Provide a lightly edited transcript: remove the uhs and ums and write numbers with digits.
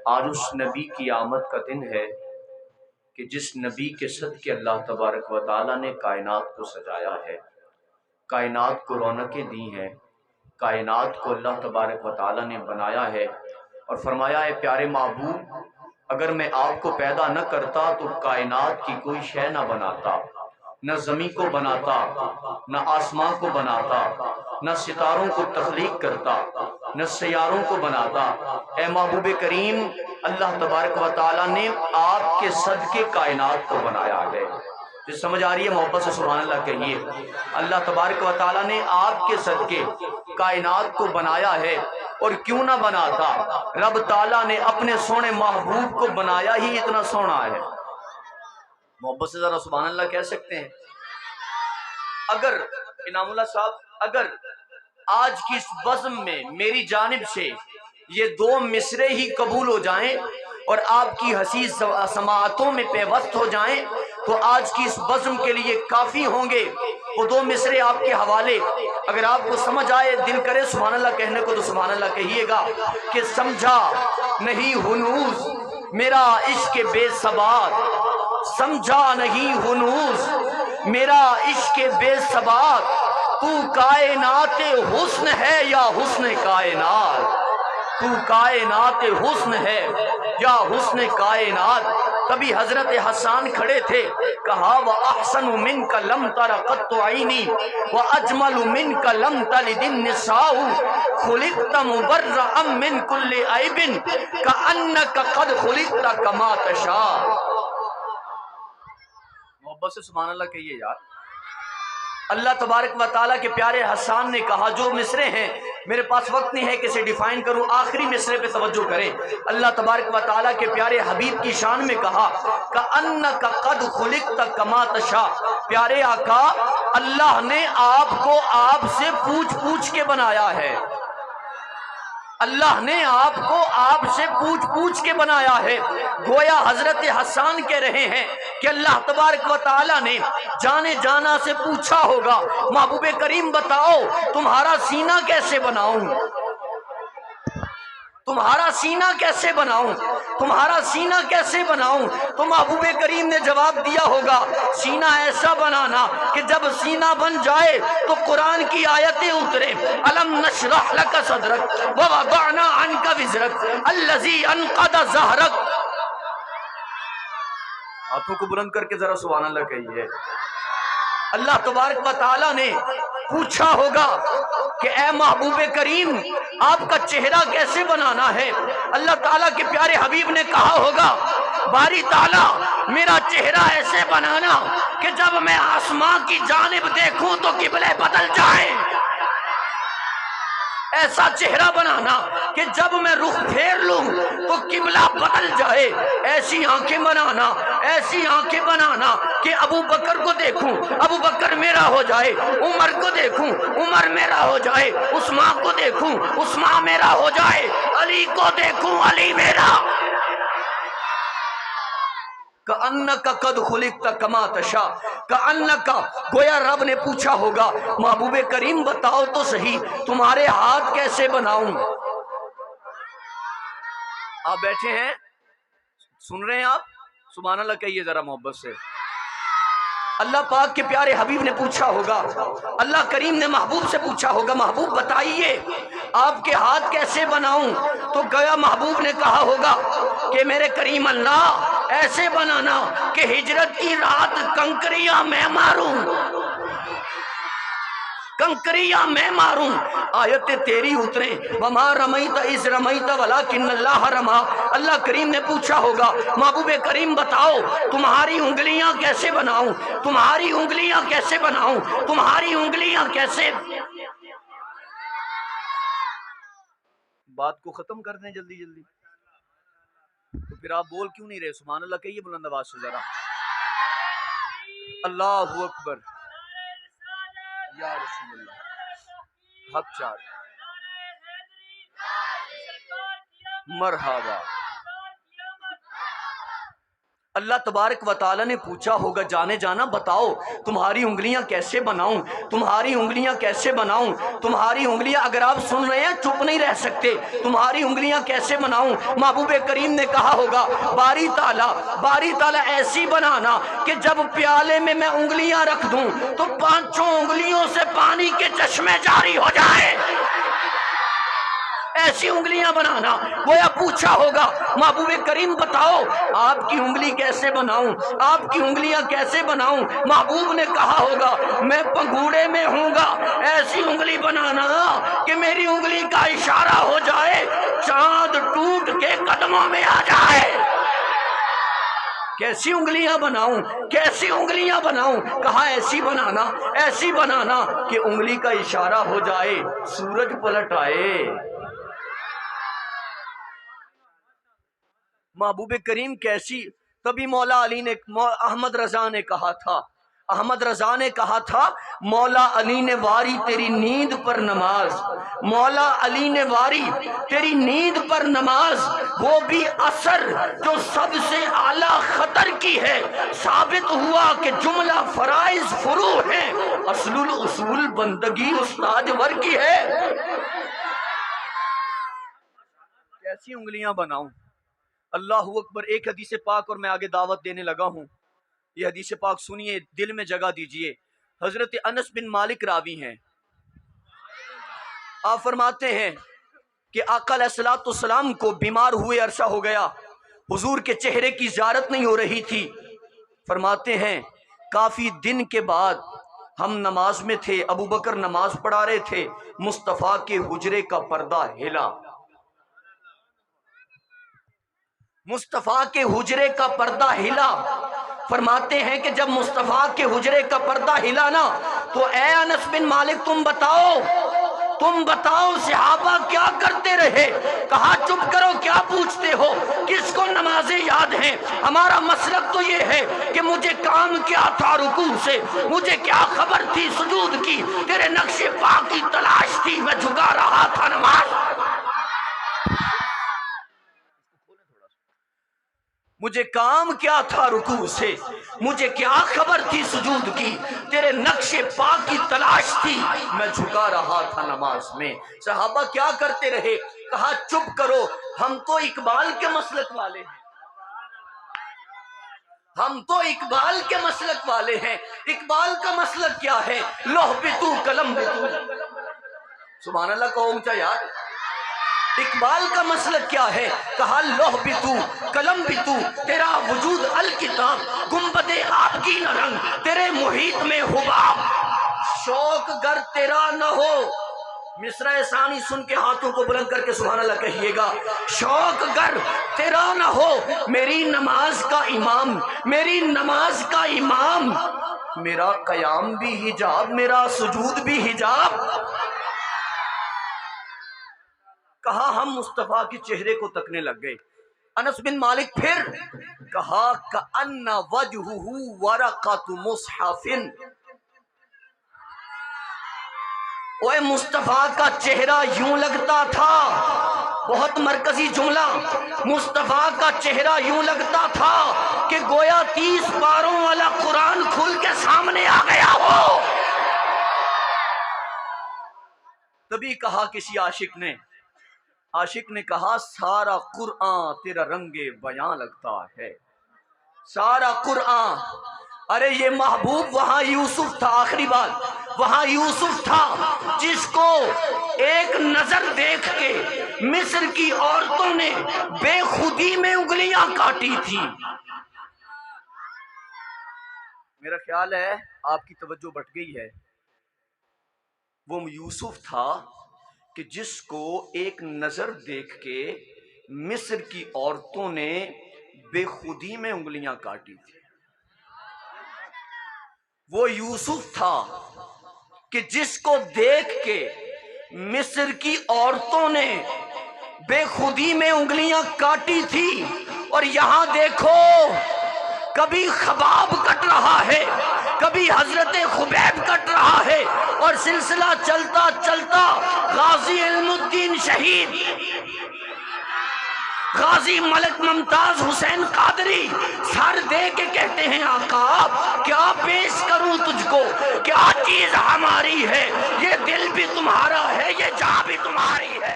آج اس نبی کی آمد کا دن ہے کہ جس نبی کے صدقے اللہ تبارک و تعالیٰ نے کائنات کو سجایا ہے، کائنات کو رونقیں دی ہیں، کائنات کو اللہ تبارک و تعالیٰ نے بنایا ہے، اور فرمایا ہے پیارے محبوب اگر میں آپ کو پیدا نہ کرتا تو کائنات کی کوئی شے نہ بناتا، نہ زمین کو بناتا، نہ آسمان کو بناتا، نہ ستاروں کو تخلیق کرتا، نہ سیاروں کو بناتا۔ اے محبوب کریم، اللہ تبارک و تعالیٰ نے آپ کے صدقے کائنات کو بنایا ہے۔ جو سمجھ آ رہی ہے محبت سے سبحان اللہ کہیے۔ اللہ تبارک و تعالیٰ نے آپ کے صدقے کائنات کو بنایا ہے، اور کیوں نہ بناتا، رب تعالیٰ نے اپنے سونے محبوب کو بنایا ہی اتنا سونا ہے۔ محبت سے ذرا سبحان اللہ کہہ سکتے ہیں؟ اگر انعام اللہ صاحب اگر آج کی اس بزم میں میری جانب سے یہ دو مصرے ہی قبول ہو جائیں اور آپ کی حسیس سماعتوں میں پیوست ہو جائیں تو آج کی اس بزم کے لیے کافی ہوں گے۔ وہ دو مصرے آپ کے حوالے، اگر آپ کو سمجھ آئے، دل کرے سبحان اللہ کہنے کو تو سبحان اللہ کہیے گا کہ سمجھا نہیں ہنوز میرا عشق بے ثبات، سمجھا نہیں ہنوز میرا عشق بے ثبات، تو کائنات حسن ہے یا حسن کائنات، تو کائنات حسن ہے یا حسن کائنات۔ کبھی حضرت حسان کھڑے تھے، کہا وَأَحْسَنُ مِنْكَ لَمْ تَرَ قَطُّ عَيْنِي وَأَجْمَلُ مِنْكَ لَمْ تَلِدِ النِّسَاءُ خُلِقْتَ مُبَرَّأً مِنْ كُلِّ عَيْبٍ كَأَنَّكَ قَدْ خُلِقْتَ كَمَا تَشَاءُ۔ محبت سے سبحان اللہ کہیے یار۔ اللہ تبارک و تعالیٰ کے پیارے حسان نے کہا، جو مصرے ہیں میرے پاس وقت نہیں ہے کہ اسے ڈیفائن کروں، آخری مصرے پہ توجہ کریں۔ اللہ تبارک و تعالیٰ کے پیارے حبیب کی شان میں کہا کَأَنَّكَ قَدْ خُلِقْتَ كَمَا تَشَاءُ، پیارے آقا اللہ نے آپ کو آپ سے پوچھ پوچھ کے بنایا ہے، اللہ نے آپ کو آپ سے پوچھ پوچھ کے بنایا ہے۔ گویا حضرت حسان کہہ رہے ہیں کہ اللہ تبارک و تعالیٰ نے جانے جانا سے پوچھا ہوگا محبوب کریم بتاؤ تمہارا سینہ کیسے بناؤں، تمہارا سینہ کیسے بناؤں، تمہارا سینہ کیسے بناؤں؟ تو محبوب کریم نے جواب دیا ہوگا سینہ ایسا بنانا کہ جب سینہ بن جائے تو قرآن کی آیتیں اترے، الم نشرح لک صدرک ووضعنا عنک وزرک الذی انقض ظہرک۔ ہاتھوں کو بلند کر کے ذرا سبحان اللہ کہیے۔ اللہ تبارک و تعالیٰ نے پوچھا ہوگا کہ اے محبوب کریم آپ کا چہرہ کیسے بنانا ہے؟ اللہ تعالیٰ کے پیارے حبیب نے کہا ہوگا باری تعالیٰ میرا چہرہ ایسے بنانا کہ جب میں آسمان کی جانب دیکھوں تو قبلے بدل جائیں، ایسا چہرہ بنانا کہ جب میں رخ پھیر لوں تو قبلہ بدل جائے، ایسی آنکھیں بنانا، ایسی آنکھیں بنانا کہ ابو بکر کو دیکھوں ابو بکر میرا ہو جائے، عمر کو دیکھوں عمر میرا ہو جائے، عثمان کو دیکھوں عثمان میرا ہو جائے، علی کو دیکھوں علی میرا۔ کَأَنَّكَ قَدْ خُلِقْتَ كَمَا تَشَاءُ، کَأَنَّكَ گویا رب نے پوچھا ہوگا محبوب کریم بتاؤ تو صحیح تمہارے ہاتھ کیسے بناؤں؟ آپ بیٹھے ہیں سن رہے ہیں آپ؟ سبحان اللہ کہیے ذرا محبت سے۔ اللہ پاک کے پیارے حبیب نے پوچھا ہوگا، اللہ کریم نے محبوب سے پوچھا ہوگا محبوب بتائیے آپ کے ہاتھ کیسے بناؤں؟ تو گویا محبوب نے کہا ہوگا کہ میرے کریم اللہ ایسے بنانا کہ ہجرت کی رات کنکریاں میں ماروں، کنکریاں میں ماروں، آیت تیری اتریں وما رمیت اذ رمیت ولکن اللہ رما۔ اللہ کریم نے پوچھا ہوگا محبوب کریم بتاؤ تمہاری انگلیاں کیسے بناؤں، تمہاری انگلیاں کیسے بناؤں، تمہاری انگلیاں کیسے۔ بات کو ختم کر دیں جلدی جلدی، تو پھر آپ بول کیوں نہیں رہے؟ سبحان اللہ کہیے بلند آواز سے ذرا۔ اللہ اکبر یا رسول اللہ، حق چار مرحبا۔ اللہ تبارک و تعالیٰ نے پوچھا ہوگا جانے جانا بتاؤ تمہاری انگلیاں کیسے بناؤں، تمہاری انگلیاں کیسے بناؤں، تمہاری انگلیاں، اگر آپ سن رہے ہیں چپ نہیں رہ سکتے، تمہاری انگلیاں کیسے بناؤں؟ محبوب کریم نے کہا ہوگا باری تعالیٰ ایسی بنانا کہ جب پیالے میں میں انگلیاں رکھ دوں تو پانچوں انگلیوں سے پانی کے چشمے جاری ہو جائے، ایسی انگلیاں بنانا۔ گویا پوچھا ہوگا محبوب کریم بتاؤ آپ کی انگلی کیسے بناؤں، آپ کی انگلیاں کیسے بناؤں؟ محبوب نے کہا ہوگا میں پنگوڑے میں ہوں گا، ایسی انگلی بنانا کہ میری انگلی کا اشارہ ہو جائے چاند ٹوٹ کے قدموں میں آ جائے۔ کیسی انگلیاں بناؤں، کیسی انگلیاں بناؤں؟ کہا ایسی بنانا کہ انگلی کا اشارہ ہو جائے سورج پلٹ آئے۔ محبوب کریم کیسی؟ تبھی مولا علی نے، احمد رضا نے کہا تھا مولا علی نے واری تیری نیند پر نماز، مولا علی نے واری تیری نیند پر نماز، وہ بھی اثر جو سب سے اعلیٰ خطر کی ہے، ثابت ہوا کہ جملہ فرائض فروع ہیں، اصل الاصول بندگی استاد ور کی ہے۔ کیسی انگلیاں بناؤں؟ اللہ اکبر۔ ایک حدیث پاک اور میں آگے دعوت دینے لگا ہوں، یہ حدیث پاک سنیے، دل میں جگہ دیجئے۔ حضرت انس بن مالک راوی ہیں، آپ فرماتے ہیں کہ آقا علیہ الصلوۃ والسلام کو بیمار ہوئے عرصہ ہو گیا، حضور کے چہرے کی زیارت نہیں ہو رہی تھی۔ فرماتے ہیں کافی دن کے بعد ہم نماز میں تھے، ابو بکر نماز پڑھا رہے تھے، مصطفیٰ کے حجرے کا پردہ ہلا، مصطفیٰ کے حجرے کا پردہ ہلا۔ فرماتے ہیں کہ جب مصطفیٰ کے حجرے کا پردہ ہلا نا تو اے انس بن مالک تم بتاؤ صحابہ کیا کرتے رہے؟ کہا چپ کرو، کیا پوچھتے ہو، کس کو نمازیں یاد ہیں؟ ہمارا مسلک تو یہ ہے کہ مجھے کام کیا تھا رکوع سے، مجھے کیا خبر تھی سجود کی، تیرے نقش پا کی تلاش تھی، میں جھکا رہا تھا نماز۔ مجھے کام کیا تھا رکوع سے، مجھے کیا خبر تھی سجود کی، تیرے نقش پا کی تلاش تھی، میں جھکا رہا تھا نماز میں۔ صحابہ کیا کرتے رہے؟ کہا چپ کرو، ہم تو اقبال کے مسلک والے ہیں، ہم تو اقبال کے مسلک والے ہیں۔ اقبال کا مسلک کیا ہے؟ لوح بتو قلم بتو، سبحان اللہ کہو اونچا یار۔ اقبال کا مسلک کیا ہے؟ کہا لوح بتو قلم بتو، تیرا وجود الکتاب، گنبد آبگین رنگ، تیرے محیط میں حباب، شوق گر تیرا نہ ہو۔ مصرع ثانی سن کے ہاتھوں کو بلند کر کے سبحان اللہ کہیے گا، شوق گر تیرا نہ ہو، میری نماز کا امام، میری نماز کا امام، میرا قیام بھی حجاب، میرا سجود بھی حجاب۔ کہا ہم مصطفیٰ کے چہرے کو تکنے لگ گئے۔ انس بن مالک پھر کہا کأن وجہہ ورقۃ مصحف، اوے مصطفیٰ کا چہرہ یوں لگتا تھا، بہت مرکزی جملہ، مصطفیٰ کا چہرہ یوں لگتا تھا کہ گویا 30 پاروں والا قرآن کھل کے سامنے آ گیا ہو۔ تبھی کہا کسی عاشق نے کہا سارا قرآن تیرا رنگ بیاں لگتا ہے، سارا قرآن۔ ارے یہ محبوب وہاں یوسف تھا، آخری بات، وہاں یوسف تھا جس کو ایک نظر دیکھ کے مصر کی عورتوں نے بے خودی میں انگلیاں کاٹی تھی۔ میرا خیال ہے آپ کی توجہ بٹ گئی ہے، وہ یوسف تھا کہ جس کو ایک نظر دیکھ کے مصر کی عورتوں نے بے خودی میں انگلیاں کاٹی تھی۔ وہ یوسف تھا کہ جس کو دیکھ کے مصر کی عورتوں نے بے خودی میں انگلیاں کاٹی تھی۔ اور یہاں دیکھو کبھی خباب کٹ رہا ہے، کبھی حضرت خبیب کٹ رہا ہے، اور سلسلہ چلتا چلتا غازی علم الدین شہید غازی ملک ممتاز حسین قادری سر دے کے کہتے ہیں آقا کیا پیش کروں تجھ کو، کیا چیز ہماری ہے، یہ دل بھی تمہارا ہے، یہ جان بھی تمہاری ہے۔